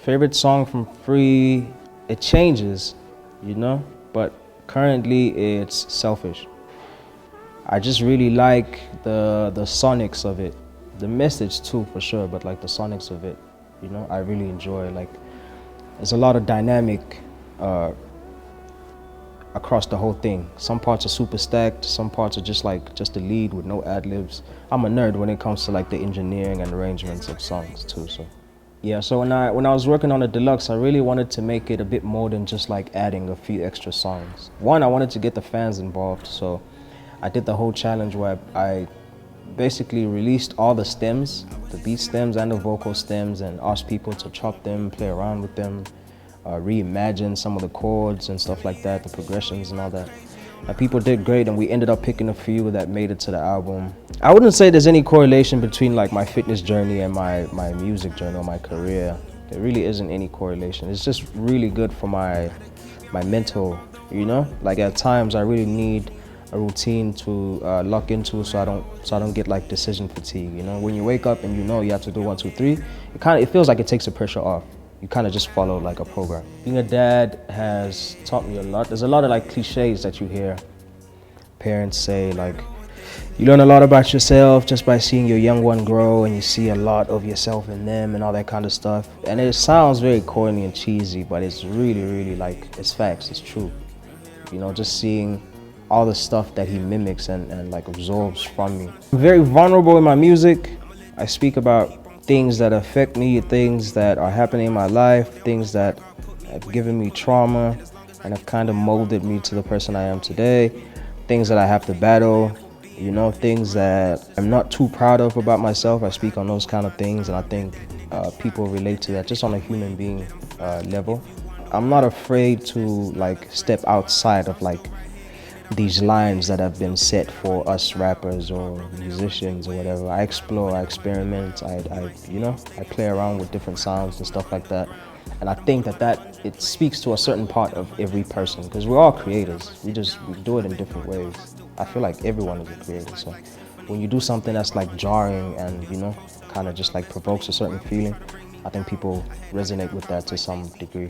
Favorite song from Free, it changes, you know, but currently it's Selfish. I just really like the sonics of it, the message too for sure, but like the sonics of it, you know, I really enjoy. Like, there's a lot of dynamic across the whole thing. Some parts are super stacked, some parts are just the lead with no ad libs. I'm a nerd when it comes to like the engineering and arrangements of songs too. So yeah, so when I was working on the deluxe, I really wanted to make it a bit more than just like adding a few extra songs. One, I wanted to get the fans involved, so I did the whole challenge where I basically released all the stems, the beat stems and the vocal stems, and asked people to chop them, play around with them, reimagine some of the chords and stuff like that, the progressions and all that. And people did great, and we ended up picking a few that made it to the album. I wouldn't say there's any correlation between like my fitness journey and my music journey or my career. There really isn't any correlation. It's just really good for my mental, you know? Like at times I really need a routine to lock into so I don't get like decision fatigue, you know? When you wake up and you know you have to do 1, 2, 3, it feels like it takes the pressure off. You kind of just follow like a program. Being a dad has taught me a lot. There's a lot of like cliches that you hear parents say, like, you learn a lot about yourself just by seeing your young one grow, and you see a lot of yourself in them and all that kind of stuff. And it sounds very corny and cheesy, but it's really, really like, it's facts, it's true. You know, just seeing all the stuff that he mimics and like absorbs from me. I'm very vulnerable in my music. I speak about things that affect me, things that are happening in my life, things that have given me trauma and have kind of molded me to the person I am today, things that I have to battle, you know, things that I'm not too proud of about myself. I speak on those kind of things, and I think people relate to that just on a human being level. I'm not afraid to like step outside of like these lines that have been set for us rappers or musicians or whatever. I explore, I experiment, you know, I play around with different sounds and stuff like that. And I think that it speaks to a certain part of every person, because we're all creators. We do it in different ways. I feel like everyone is a creator. So when you do something that's like jarring and, you know, kind of just like provokes a certain feeling, I think people resonate with that to some degree.